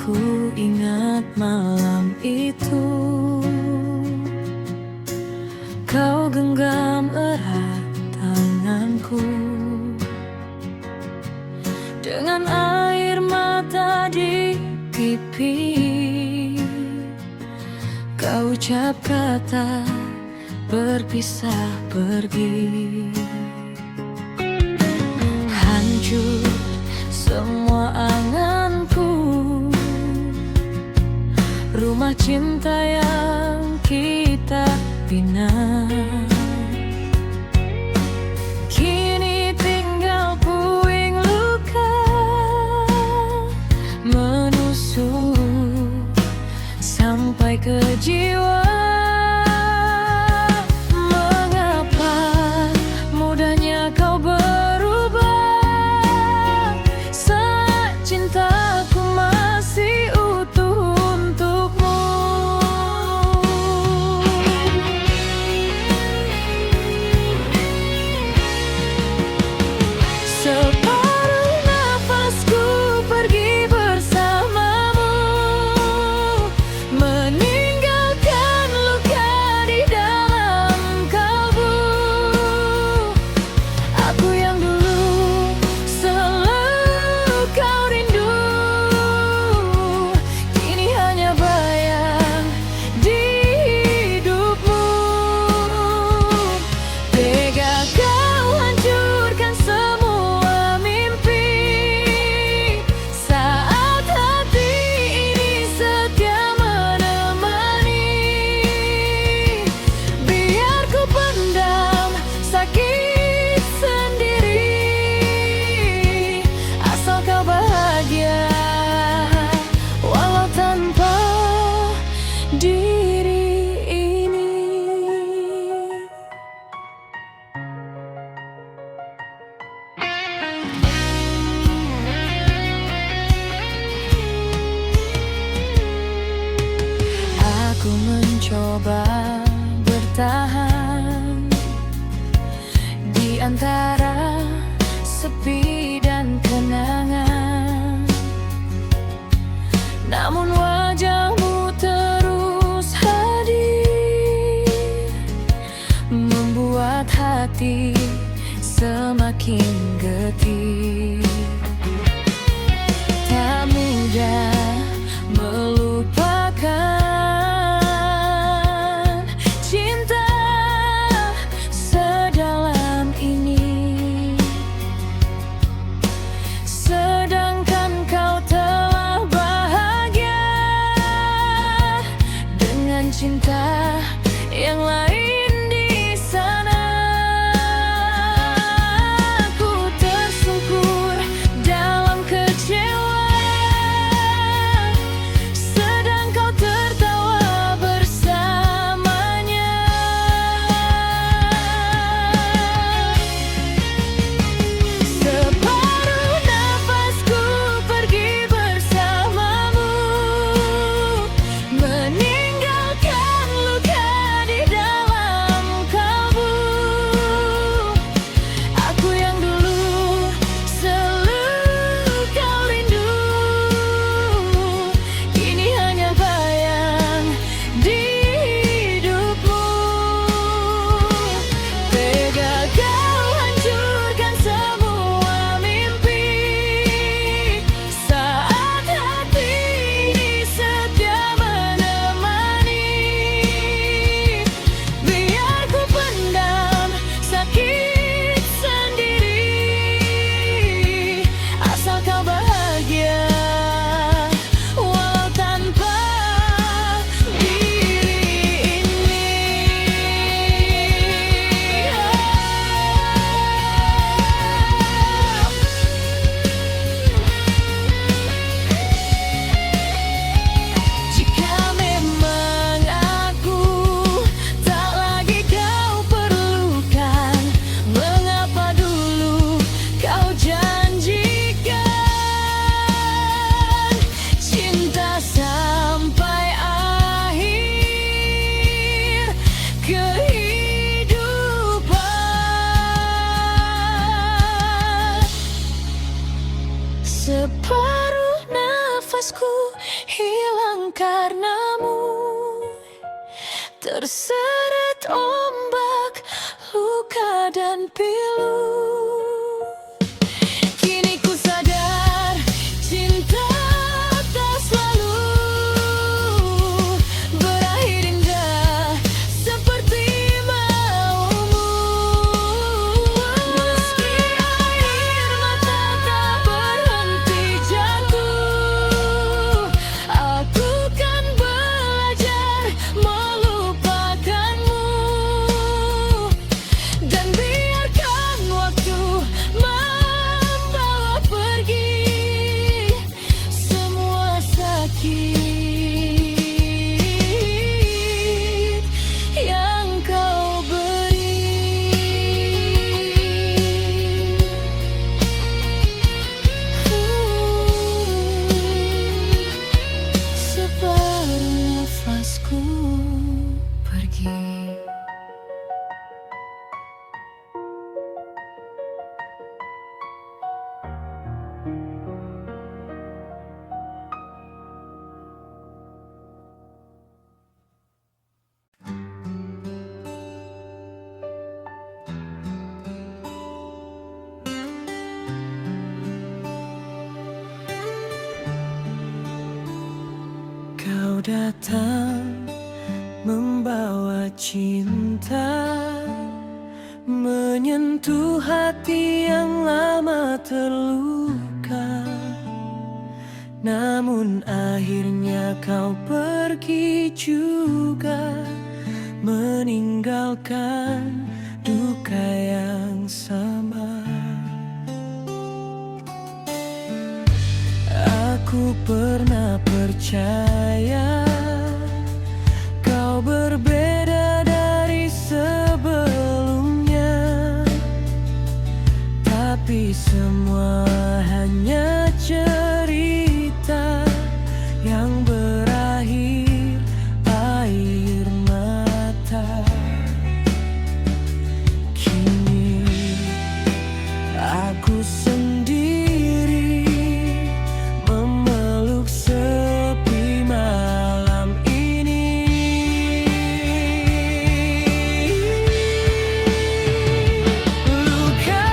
Ku ingat malam itu, kau genggam erat tanganku. Dengan air mata di pipi, kau ucap kata berpisah pergi. Hancur semua anganku, rumah cinta yang kita bina. Kini tinggal puing luka menusuk sampai ke jiwa. Mengapa mudahnya kau berubah saat cintaku masih utuh untukmu. Separuh nafasku pergi bersamamu, meninggalkan luka di dalam kalbu. Aku yang dulu selalu kau rindu, kini hanya bayang di hidupmu. Tega kau hancurkan semua mimpi saat hati ini setia menemani. Biar ku pendam sakit sendiri, asal kau bahagia walau tanpa diri ini. Aku mencoba bertahan di antara sepi dan kenangan, namun wajahmu terus hadir, membuat hati semakin getir. Tak mudah melupakan cinta sedalam ini, sedangkan kau telah bahagia dengan cinta yang lain di sana. Ku tersungkur hilang karenamu, terseret ombak, luka dan pilu. Kini ku sadar, cinta tak selalu berakhir indah seperti maumu. Meski air mata tak berhenti jatuh, aku kan belajar melupakanmu, dan biarkan waktu membawa pergi semua sakit yang kau beri. Separuh nafasku pergi. Kau datang membawa cinta, menyentuh hati yang lama terluka. Namun akhirnya kau pergi juga, meninggalkan duka yang sama. Aku pernah percaya kau berbeda dari sebelumnya, tapi semua hanya cerita yang berakhir air mata. Kini aku sendiri memeluk sepi malam ini. Luka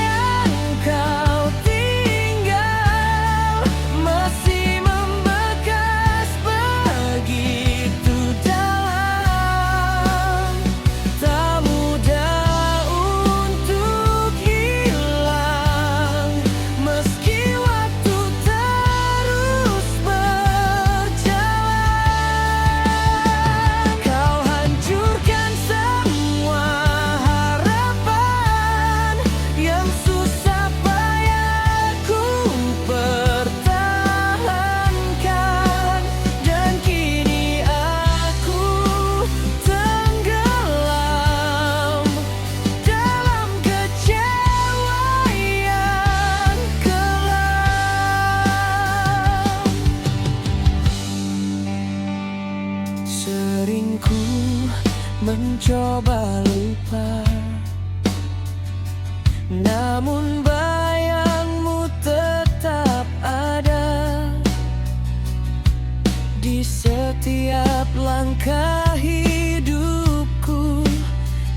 yang kau tinggal masih membekas begitu dalam, tak mudah untuk hilang meski waktu terus berjalan. Kau hancurkan semua harapan yang susah payah ku pertahankan, dan kini aku tenggelam dalam kecewa yang kelam. Sering ku mencoba lupa, namun bayangmu tetap ada di setiap langkah hidupku.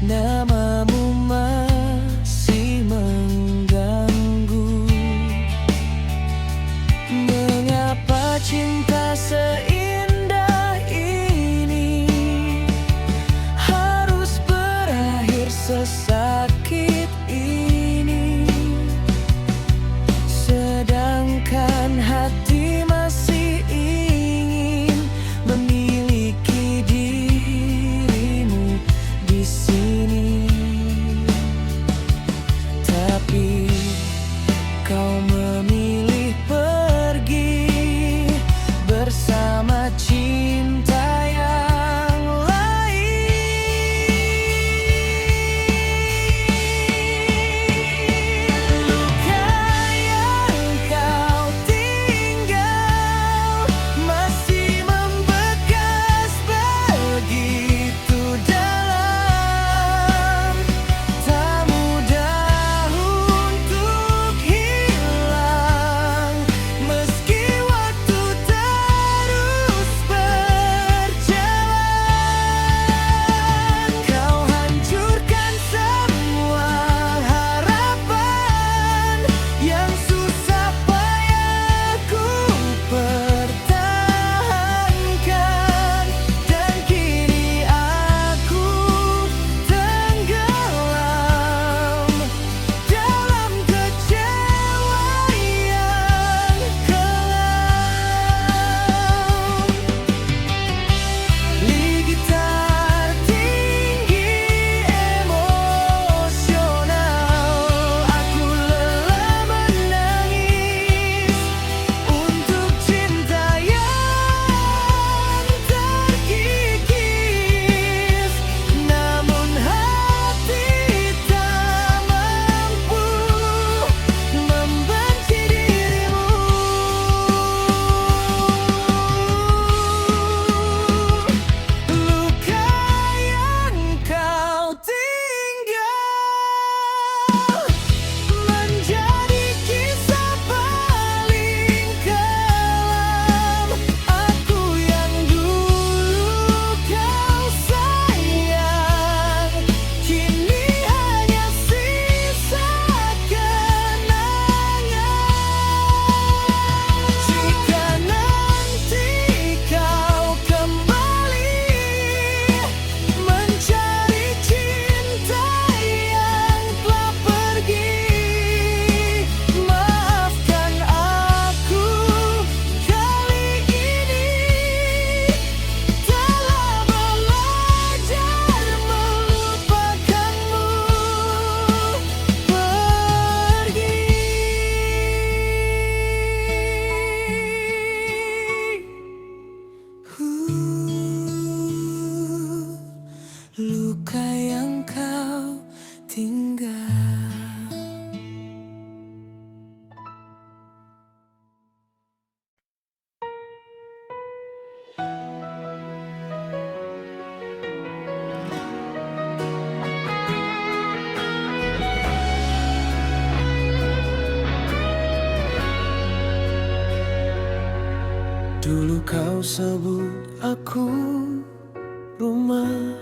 Namamu masih mengganggu. Mengapa cinta seindah ini harus berakhir sesakit ini, sedangkan hati masih ingin memiliki dirimu di sini. kau sebut aku rumah,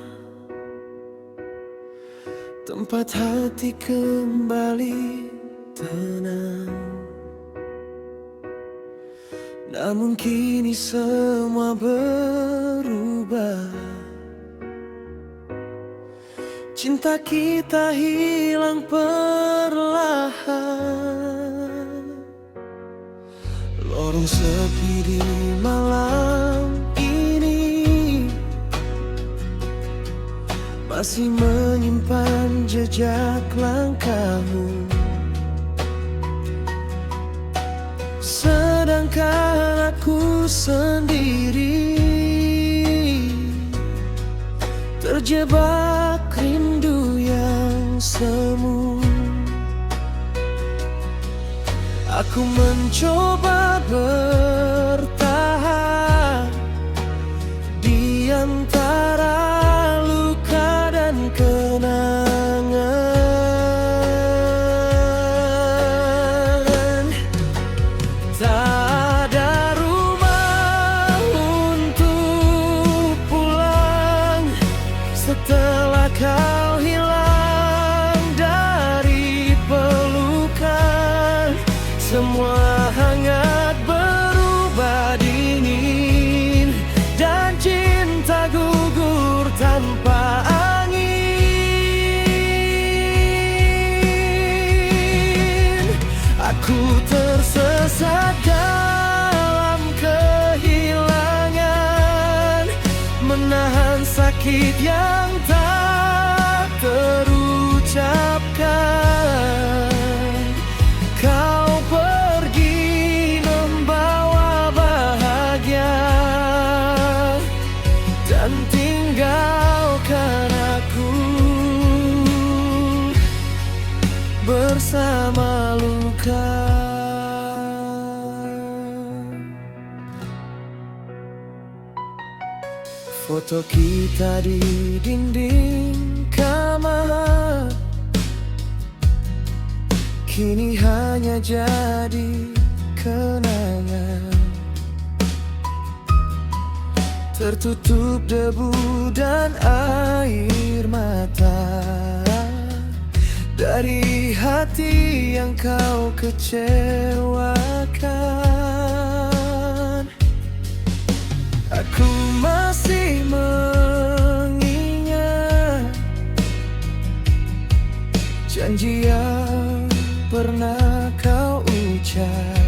tempat hati kembali tenang. Namun kini semua berubah, cinta kita hilang perlahan. Lorong sepi di malam ini masih menyimpan jejak langkahmu, sedangkan aku sendiri terjebak rindu yang semu. Aku mencoba bertahan di antara luka dan kenangan. Tak ada rumah untuk pulang setelah kau hilang dari pelukan. Semua hangat berubah dingin dan cinta gugur tanpa angin. Aku tersesat dalam kehilangan, menahan sakit yang tak terucapkan. Kau pergi membawa bahagia dan tinggalkan aku bersama luka. Foto kita di dinding kamar kini hanya jadi kenangan, tertutup debu dan air mata dari hati yang kau kecewakan. Aku masih mengingat janji yang pernah kau ucap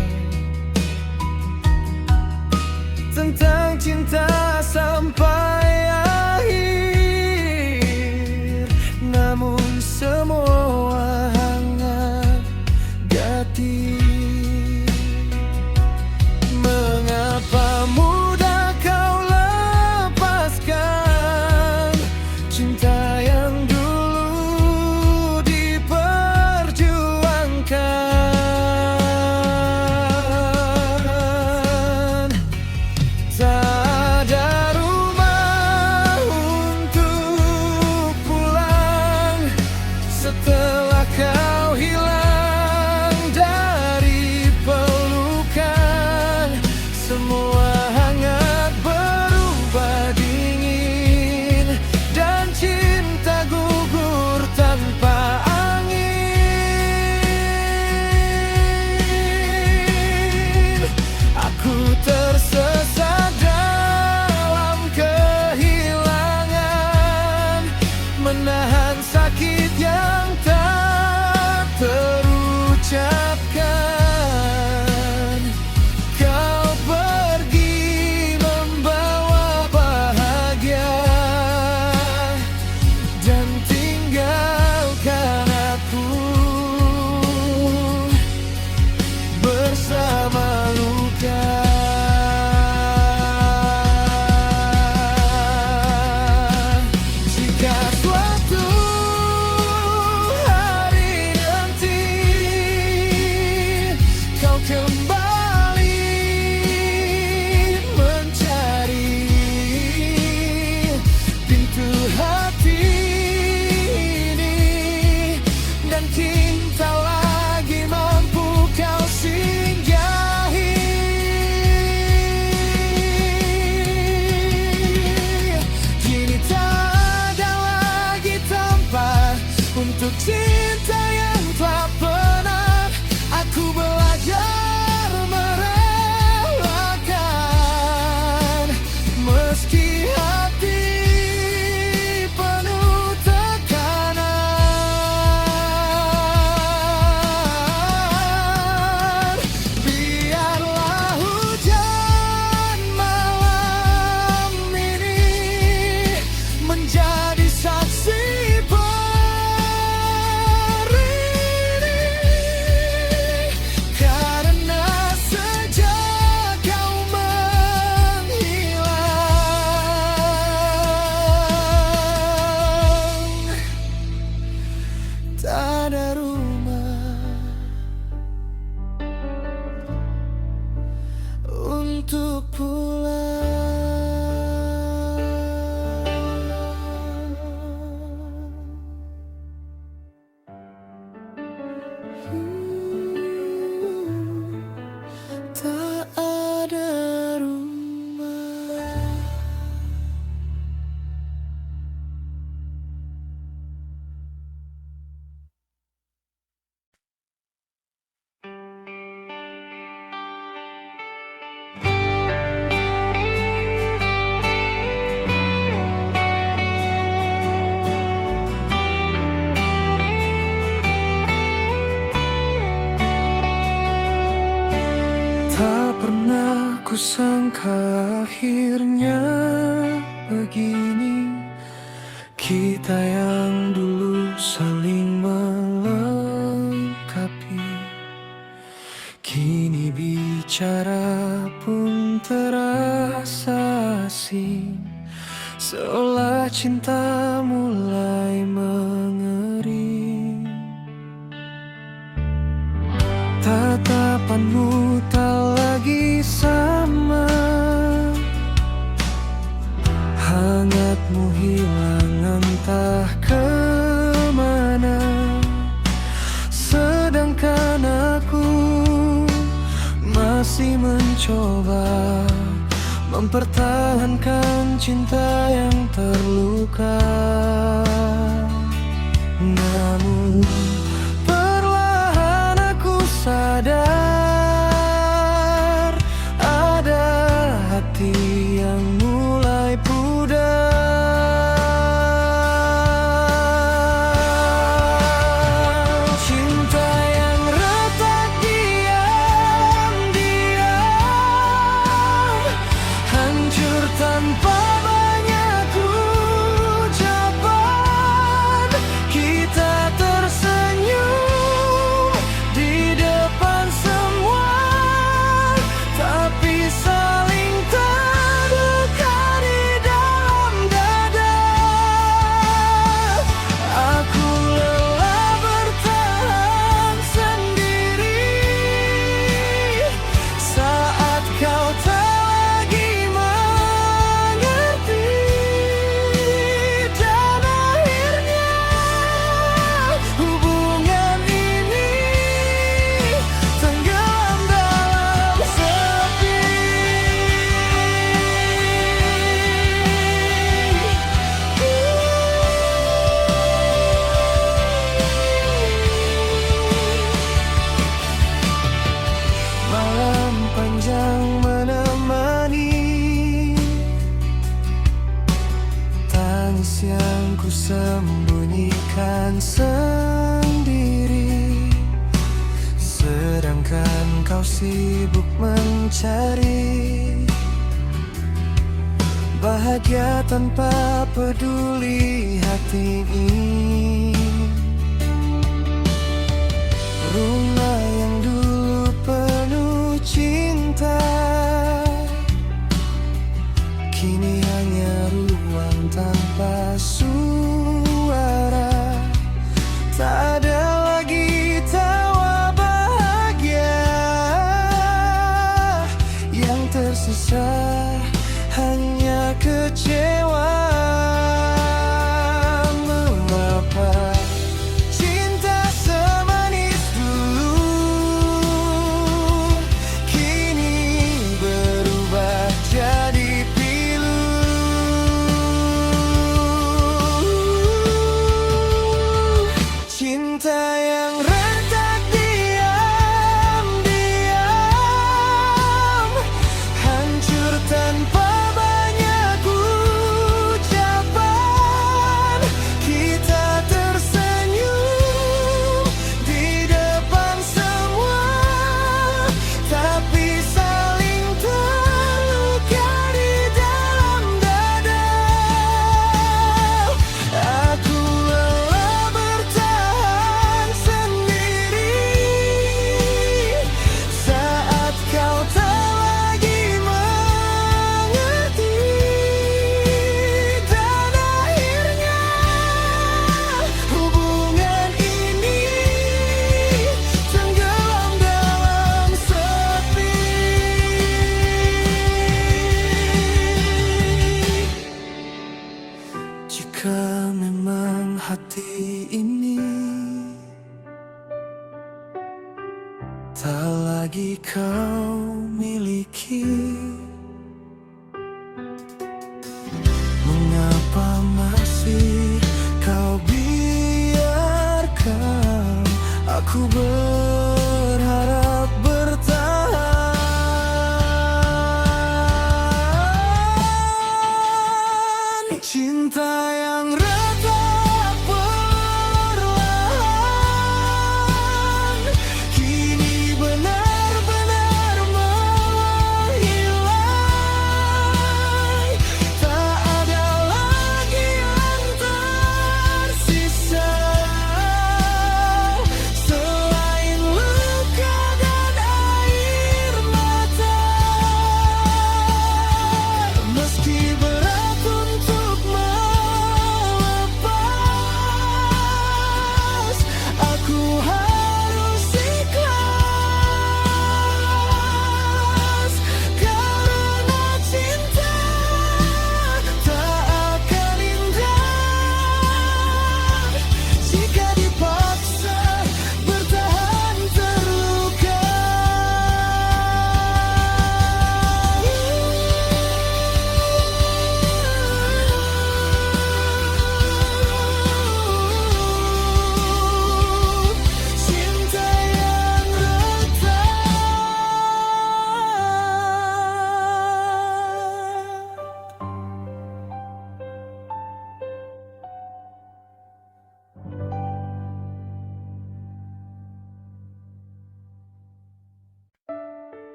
tentang cinta sampai akhir. Namun semua hangat gati. Mengapa mudah kau lepaskan cinta yang dulu diperjuangkan? Tak ada rumah Bukankah akhirnya begini, kita yang dulu saling melengkapi, kini bicara pun terasa asing, seolah cinta mulai mengering. Tatapanmu tak lagi sama, hangatmu hilang entah kemana, sedangkan aku masih mencoba mempertahankan cinta yang terluka. Namun perlahan aku sadar, ada hati yang mulai pudar. Cinta yang retak diam-diam, hancur tanpa banyak ucapan. Kita tersenyum di depan semua, tapi saling terluka di dalam dada. Aku lelah bertahan sendiri saat kau tak lagi mengerti, dan akhirnya hubungan ini tenggelam dalam sepi. Malam panjang menemani tangis yang ku sembunyikan sendiri, sedangkan kau sibuk mencari bahagia tanpa peduli hati ini. Rumah yang dulu penuh cinta, kini hanya ruang tanpa suara. Tak ada lagi tawa bahagia, yang tersisa hanya kecewa. Mengapa cinta semanis dulu kini berubah jadi pilu? Cinta yang retak diam-diam, hancur tanpa banyak ucapan. Kita tersenyum di depan semua, tapi saling terluka di dalam dada. Aku lelah bertahan sendiri saat kau tak lagi mengerti, dan akhirnya hubungan ini tenggelam dalam sepi. Jika memang hati ini tak lagi kau miliki, mengapa masih kau biarkan aku berharap bertahan? Cinta yang retak perlahan kini benar-benar menghilang.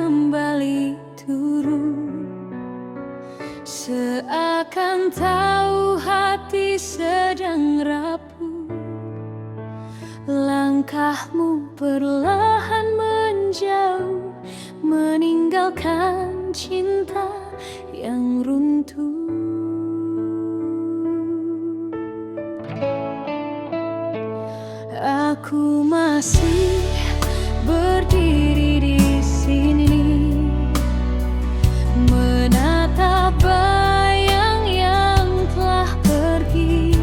kembali turun, seakan tahu hati sedang rapuh. Langkahmu perlahan menjauh, meninggalkan cinta yang runtuh. Aku masih berdiri di sini, menatap bayang yang telah pergi,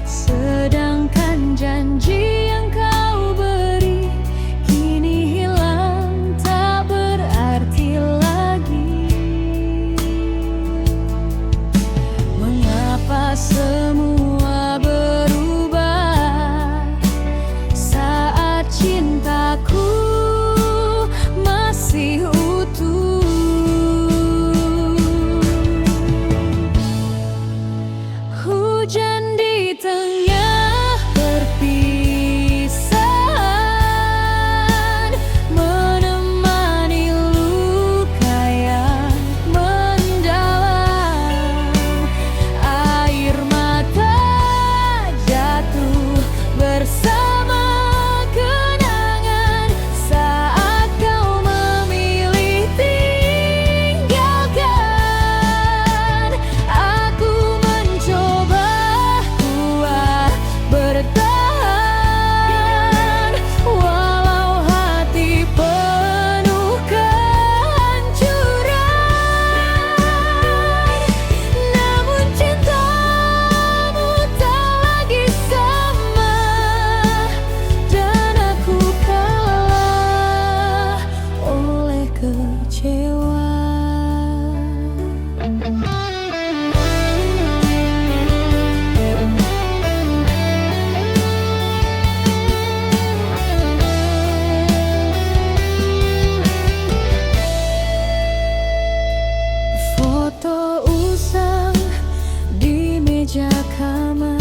sedangkan janji yang kau beri kini hilang, tak berarti lagi. Mengapa semua berubah saat cintaku masih utuh? Hujan di tengah perpisahan menemani luka yang mendalam. Air mata jatuh bersama kenangan saat kau memilih tinggalkan. Aku mencoba kuat bertahan, walau hati penuh kehancuran. Namun cintamu tak lagi sama, dan aku kalah oleh kecewa. Foto usang di meja kamar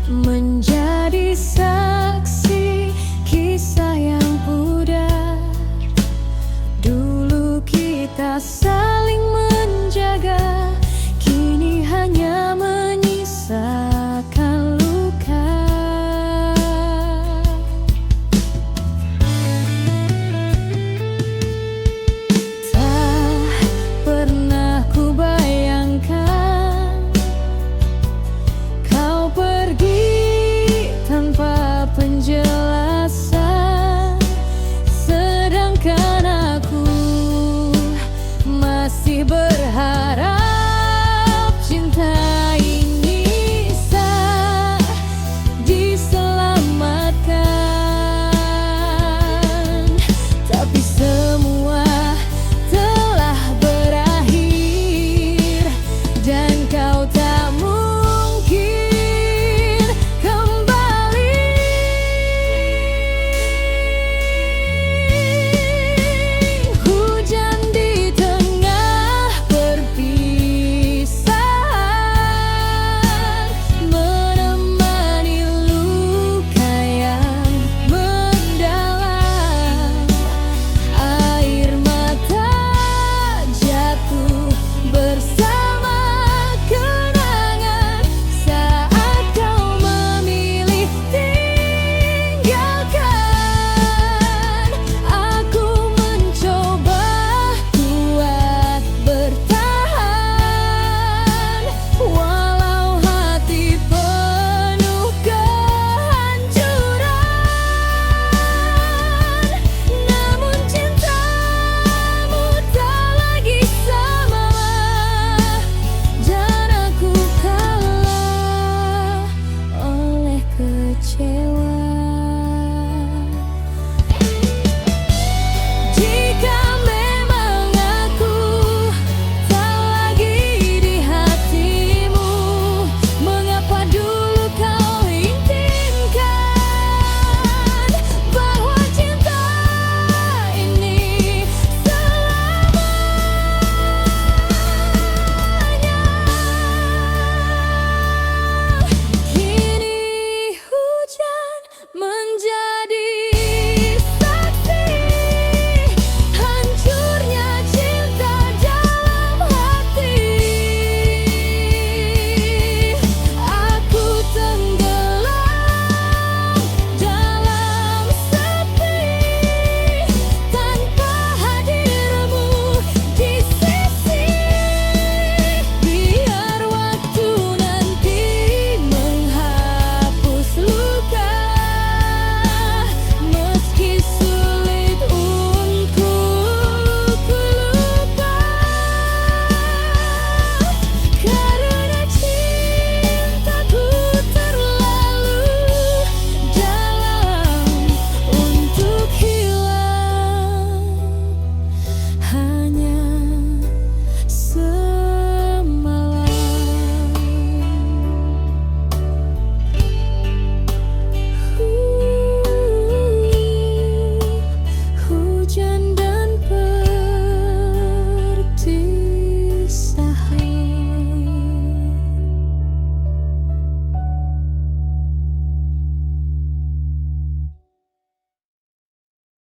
menjadi saksi kisah yang pudar. Dulu kita saling menjaga, kini hanya menyisakan luka. Tak pernah ku bayangkan kau pergi tanpa penjelasan, sedangkan aku masih berharap